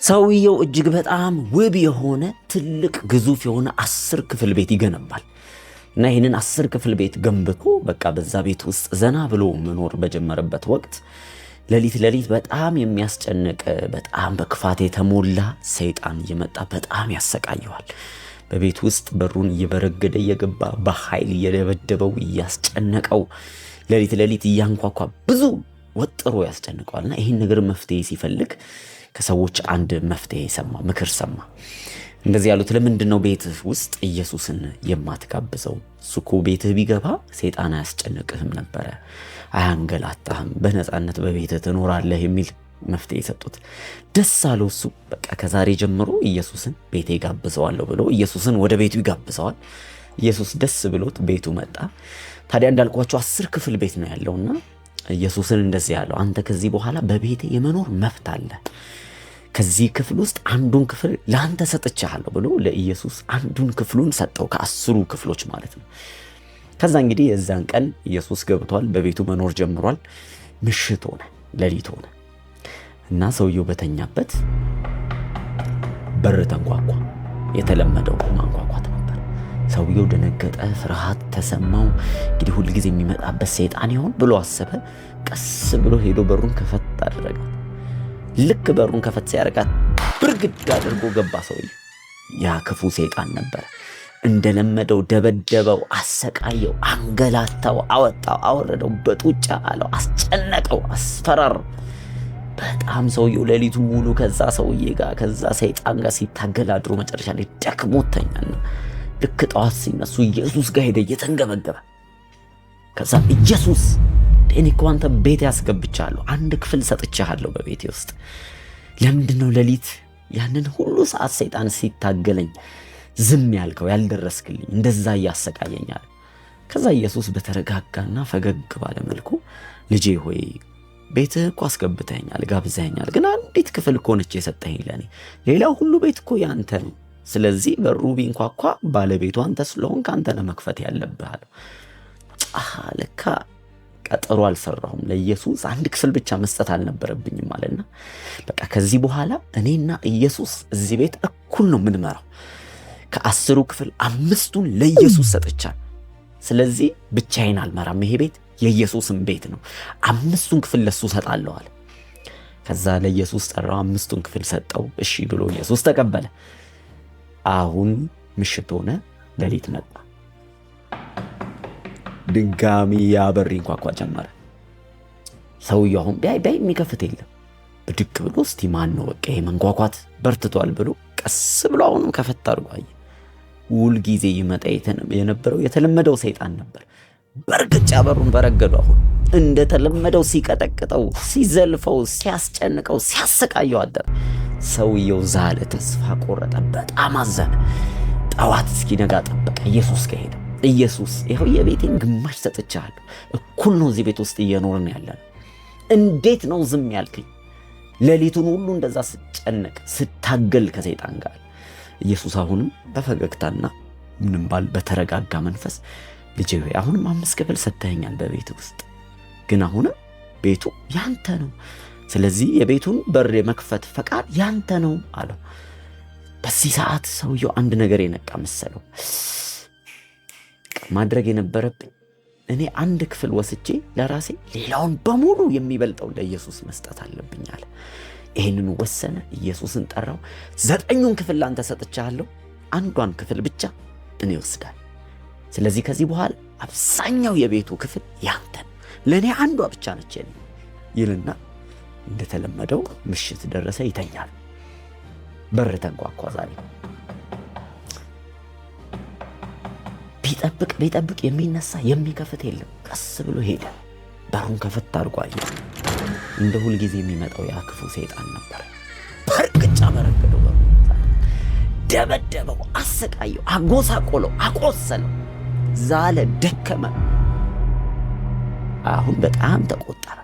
ሰውየው እጅግ በጣም ውብ የሆነ ትልቅ ግዙፍ የሆነ 10 ክፍል ቤት ይገነባል እና ይህንን 10 ክፍል ቤት ገንብቶ በቃ በዛ ቤት ውስጥ ዘና ብሎ መኖር በጀመረበት ወቅት ሌሊት በጣም የሚያስጨንቅ በጣም በክፋት የተሞላ ሰይጣን እየመጣ በጣም ያሰቃየዋል። በቤት ውስጥ በሩን እየበረገደ እየገባ በኃይል እየደበደበው እያስጨነቀው ሌሊት እያንኳኳ ብዙ ወጥሮ ያስጨንቀዋልና ይህን ነገር መፍትሄ ሲፈልግ ከሰዎች አንድ መፍትሄ ሰማ፣ ምክር ሰማ። እንደዚህ ያሉት ለምንድነው ቤትህ ውስጥ ኢየሱስን የማትጋብዘው? እሱ ቤትህ ቢገባ ሰይጣን አያስጨንቅህም ነበረ፣ አያንገላታህም፣ በነፃነት በቤትህ ትኖራለህ የሚል መፍትሄ ሰጡት። ደስ አለው እሱ። በቃ ከዛሬ ጀምሮ ኢየሱስን ቤቴ ጋብዘዋለሁ ብሎ ኢየሱስን ወደ ቤቱ ይጋብዘዋል። ኢየሱስ ደስ ብሎት ቤቱ መጣ። ታዲያ እንዳልኳቸው 10 ክፍል ቤት ነው ያለውና ኢየሱስን እንደዚህ ያለው አንተ ከዚህ በኋላ በቤቴ የመኖር መብት አለ። ከዚህ ክፍል ውስጥ አንዱን ክፍል ለአንተ ሰጥቻለሁ ብሎ ለኢየሱስ አንዱን ክፍሉን ሰጠው፣ ከ10 ክፍሎች ማለት ነው። ከዛ እንግዲህ የዛን ቀን ኢየሱስ ገብቷል፣ በቤቱ መኖር ጀምሯል። ምሽት ሆነ፣ ሌሊት ሆነ እና ሰውየው በተኛበት በር ተንኳኳ። የተለመደው ማንኳኳት ነበር። ሰውየው ደነገጠ፣ ፍርሃት ተሰማው። እንግዲህ ሁል ጊዜ የሚመጣበት ሰይጣን ይሆን ብሎ አሰበ። ቀስ ብሎ ሄዶ በሩን ከፈት አደረጋት። ልክ በሩን ከፈት ሲያደርጋት ብርግድ አድርጎ ገባ ሰውየው። ያ ክፉ ሰይጣን ነበር። እንደለመደው ደበደበው፣ አሰቃየው፣ አንገላታው፣ አወጣው፣ አወረደው፣ በጡጫ አለው፣ አስጨነቀው፣ አስፈራራው። በጣም ሰውየው ሌሊቱ ሙሉ ከዛ ሰውዬ ጋር ከዛ ሰይጣን ጋር ሲታገል አድሮ መጨረሻ ላይ ደክሞት ተኛና ልክ ጠዋት ሲነሱ ኢየሱስ ጋር ሄደ እየተንገበገበ። ከዛ ኢየሱስ እኔ እኮ አንተ ቤት ያስገብቻለሁ፣ አንድ ክፍል ሰጥቻለሁ በቤቴ ውስጥ፣ ለምንድነው ሌሊት ያንን ሁሉ ሰዓት ሰይጣን ሲታገለኝ ዝም ያልከው ያልደረስክልኝ? እንደዛ እያሰቃየኛል። ከዛ ኢየሱስ በተረጋጋና ፈገግ ባለ መልኩ ልጄ ሆይ ቤትህ እኮ አስገብተኛል፣ ጋብዘኛል፣ ግን አንዲት ክፍል እኮ ነች የሰጠኸኝ ለኔ። ሌላው ሁሉ ቤት እኮ ያንተ ነው። ስለዚህ በሩ ቢንኳኳ ባለቤቱ አንተ ስለሆንክ አንተ ነህ መክፈት ያለብህ አለው። ለካ ቀጠሮ አልሰራሁም፣ ለኢየሱስ አንድ ክፍል ብቻ መስጠት አልነበረብኝም አለና በቃ ከዚህ በኋላ እኔና ኢየሱስ እዚህ ቤት እኩል ነው የምንመራው። ከ10 ክፍል 5ቱን ለኢየሱስ ሰጥቻለሁ። ስለዚህ ብቻዬን አልመራም፣ ይሄ ቤት የኢየሱስን ቤት ነው። 5ቱን ክፍል ለሱ ሰጣለሁ አለ። ከዛ ለኢየሱስ ጠራው፣ 5ቱን ክፍል ሰጠው። እሺ ብሎ ኢየሱስ ተቀበለ። አሁን ምሽት ሆነ፣ ሌሊት መጣ። ድጋሚ ያበር ይንኳኳ ጀመረ። ሰውየው አሁን ቢያይ የሚከፍት የለም። ብድቅ ብሎ እስቲ ማን ነው በቃ መንኳኳት በርትቷል ብሎ ቀስ ብሎ አሁንም ከፈት አድርጎ አየ። ሁል ጊዜ ይመጣ የነበረው የተለመደው ሰይጣን ነበር። በርግጫ በሩን በረገዱ። አሁን እንደተለመደው ሲቀጠቅጠው፣ ሲዘልፈው፣ ሲያስጨንቀው፣ ሲያሰቃየው አደረ። ሰውየው ዛለ፣ ተስፋ ቆረጠ፣ በጣም አዘነ። ጠዋት እስኪነጋ ጠበቀ። ኢየሱስ ከሄደ ኢየሱስ ይኸው የቤቴን ግማሽ ሰጥቻለሁ፣ እኩል ነው እዚህ ቤት ውስጥ እየኖርን ያለነው፣ እንዴት ነው ዝም ያልከኝ? ሌሊቱን ሁሉ እንደዛ ስጨነቅ ስታገል ከሰይጣን ጋር። ኢየሱስ አሁንም በፈገግታና ምንም በተረጋጋ መንፈስ ልጄ ሆይ አሁንም 5 ክፍል ሰጥተኸኛል በቤት ውስጥ፣ ግን አሁንም ቤቱ ያንተ ነው። ስለዚህ የቤቱን በር የመክፈት ፈቃድ ያንተ ነው አለው። በዚህ ሰዓት ሰውየው አንድ ነገር የነቃ መሰለው። ማድረግ የነበረብኝ እኔ አንድ ክፍል ወስጄ ለራሴ ሌላውን በሙሉ የሚበልጠው ለኢየሱስ መስጠት አለብኝ አለ። ይህንን ወሰነ። ኢየሱስን ጠራው። 9ኙን ክፍል ላንተ ሰጥቻለሁ፣ አንዷን ክፍል ብቻ እኔ ወስዳለሁ። ስለዚህ ከዚህ በኋላ አብዛኛው የቤቱ ክፍል ያንተ ነው፣ ለእኔ አንዷ ብቻ ነች የኔ ይልና እንደተለመደው ምሽት ደረሰ፣ ይተኛል። በር ተንኳኳ። ዛሬ ቢጠብቅ የሚነሳ የሚከፍት የለም። ቀስ ብሎ ሄደ። በሩን ከፈት አድርጎ አየ። እንደ ሁል ጊዜ የሚመጣው ያ ክፉ ሰይጣን ነበር። በርግጫ በረገደው፣ ደበደበው፣ አሰቃየው፣ አጎሳቆለው፣ አቆሰለው፣ ዛለ፣ ደከመ። አሁን በጣም ተቆጠረ።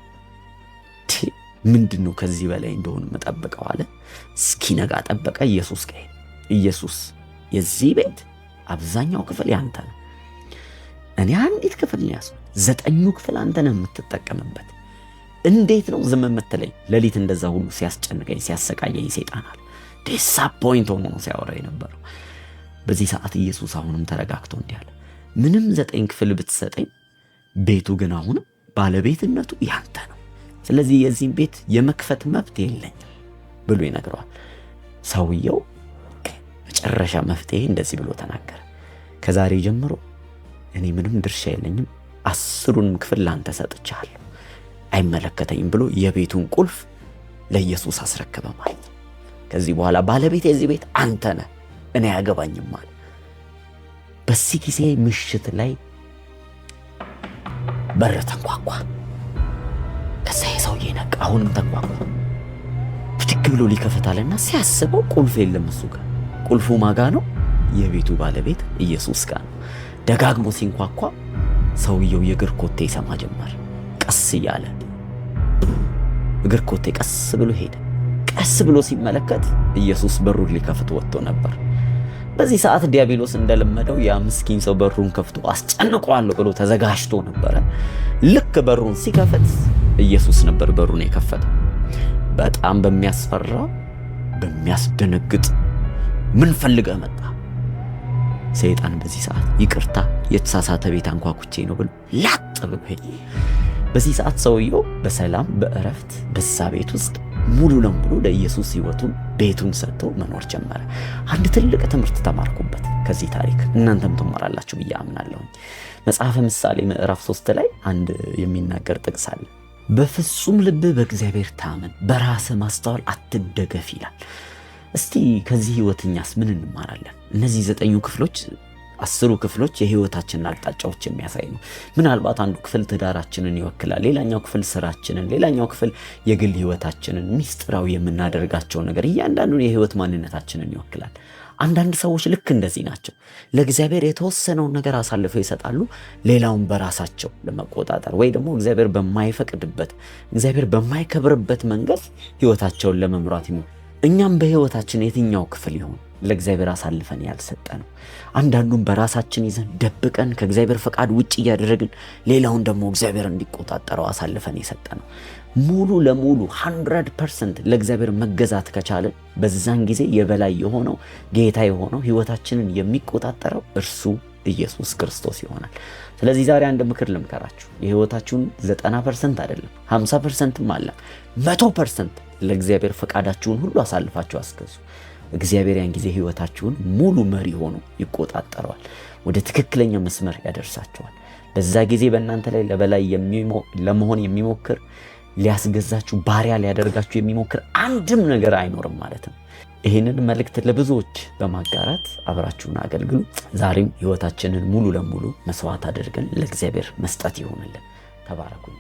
ምንድነው ከዚህ በላይ እንደሆነ መጠበቀው አለ። እስኪነጋ ጠበቀ። ኢየሱስ ከሄደ ኢየሱስ የዚህ ቤት አብዛኛው ክፍል ያንተ ነው፣ እኔ አንዲት ክፍል ነው ያስኩት፣ 9ኙ ክፍል አንተ ነህ የምትጠቀምበት። እንዴት ነው ዝም የምትለኝ? ሌሊት እንደዛ ሁሉ ሲያስጨንቀኝ ሲያሰቃየኝ ሰይጣን አለ። ዲስአፖይንት ሆኖ ነው ሲያወራ የነበረው። በዚህ ሰዓት ኢየሱስ አሁንም ተረጋግቶ እንዲህ አለ፣ ምንም 9 ክፍል ብትሰጠኝ ቤቱ ግን አሁንም ባለቤትነቱ ያንተ ነው። ስለዚህ የዚህን ቤት የመክፈት መብት የለኝም ብሎ ይነግረዋል። ሰውየው መጨረሻ መፍትሄ እንደዚህ ብሎ ተናገረ፣ ከዛሬ ጀምሮ እኔ ምንም ድርሻ የለኝም፣ 10ሩን ክፍል ላንተ ሰጥቻለሁ፣ አይመለከተኝም ብሎ የቤቱን ቁልፍ ለኢየሱስ አስረከበ ማለት ነው። ከዚህ በኋላ ባለቤት የዚህ ቤት አንተ ነህ፣ እኔ አያገባኝም ማለት። በዚህ ጊዜ ምሽት ላይ በር ተንኳኳ። ከዛ የሰውዬ ነቃ። አሁንም ተንኳኳ። ብድግ ብሎ ሊከፈታልና ሲያስበው ቁልፍ የለም እሱ ጋር። ቁልፉ ማጋ ነው? የቤቱ ባለቤት ኢየሱስ ጋር ነው። ደጋግሞ ሲንኳኳ ሰውየው የእግር ኮቴ ይሰማ ጀመር። ቀስ እያለ እግር ኮቴ ቀስ ብሎ ሄደ። ቀስ ብሎ ሲመለከት ኢየሱስ በሩን ሊከፍት ወጥቶ ነበር። በዚህ ሰዓት ዲያብሎስ እንደለመደው ያ ምስኪን ሰው በሩን ከፍቶ አስጨንቀዋለሁ ብሎ ተዘጋጅቶ ነበረ። ልክ በሩን ሲከፍት ኢየሱስ ነበር በሩን የከፈተው። በጣም በሚያስፈራ በሚያስደነግጥ ምን ፈልገህ መጣ? ሰይጣን በዚህ ሰዓት ይቅርታ የተሳሳተ ቤት አንኳኩቼ ነው ብሎ ላጥ ብሎ ሄደ። በዚህ ሰዓት ሰውየው በሰላም በእረፍት በዛ ቤት ውስጥ ሙሉ ለሙሉ ለኢየሱስ ሕይወቱን ቤቱን ሰጥቶ መኖር ጀመረ። አንድ ትልቅ ትምህርት ተማርኩበት ከዚህ ታሪክ፣ እናንተም ትማራላችሁ ብዬ አምናለሁ። መጽሐፈ ምሳሌ ምዕራፍ 3 ላይ አንድ የሚናገር ጥቅስ አለ። በፍጹም ልብ በእግዚአብሔር ታመን፣ በራስህ ማስተዋል አትደገፍ ይላል። እስቲ ከዚህ ሕይወትኛስ ምን እንማራለን? እነዚህ 9 ክፍሎች 10 ክፍሎች የህይወታችንን አቅጣጫዎች የሚያሳይ ነው። ምናልባት አንዱ ክፍል ትዳራችንን ይወክላል፣ ሌላኛው ክፍል ስራችንን፣ ሌላኛው ክፍል የግል ህይወታችንን፣ ሚስጥራዊ የምናደርጋቸው ነገር እያንዳንዱን የህይወት ማንነታችንን ይወክላል። አንዳንድ ሰዎች ልክ እንደዚህ ናቸው። ለእግዚአብሔር የተወሰነውን ነገር አሳልፈው ይሰጣሉ፣ ሌላውን በራሳቸው ለመቆጣጠር ወይ ደግሞ እግዚአብሔር በማይፈቅድበት እግዚአብሔር በማይከብርበት መንገድ ህይወታቸውን ለመምራት ይሞክራሉ። እኛም በህይወታችን የትኛው ክፍል ይሆን ለእግዚአብሔር አሳልፈን ያልሰጠ ነው? አንዳንዱን በራሳችን ይዘን ደብቀን ከእግዚአብሔር ፈቃድ ውጭ እያደረግን ሌላውን ደግሞ እግዚአብሔር እንዲቆጣጠረው አሳልፈን የሰጠ ነው። ሙሉ ለሙሉ 100% ለእግዚአብሔር መገዛት ከቻለን በዛን ጊዜ የበላይ የሆነው ጌታ የሆነው ህይወታችንን የሚቆጣጠረው እርሱ ኢየሱስ ክርስቶስ ይሆናል። ስለዚህ ዛሬ አንድ ምክር ልምከራችሁ። የህይወታችሁን 90% አይደለም 50%ም አለ 100% ለእግዚአብሔር ፈቃዳችሁን ሁሉ አሳልፋችሁ አስገዙ። እግዚአብሔር ያን ጊዜ ህይወታችሁን ሙሉ መሪ ሆኖ ይቆጣጠረዋል፣ ወደ ትክክለኛ መስመር ያደርሳችኋል። በዛ ጊዜ በእናንተ ላይ ለበላይ ለመሆን የሚሞክር ሊያስገዛችሁ ባሪያ ሊያደርጋችሁ የሚሞክር አንድም ነገር አይኖርም ማለት ነው። ይህንን መልእክት ለብዙዎች በማጋራት አብራችሁን አገልግሉ። ዛሬም ህይወታችንን ሙሉ ለሙሉ መስዋዕት አድርገን ለእግዚአብሔር መስጠት ይሆንልን። ተባረኩኝ።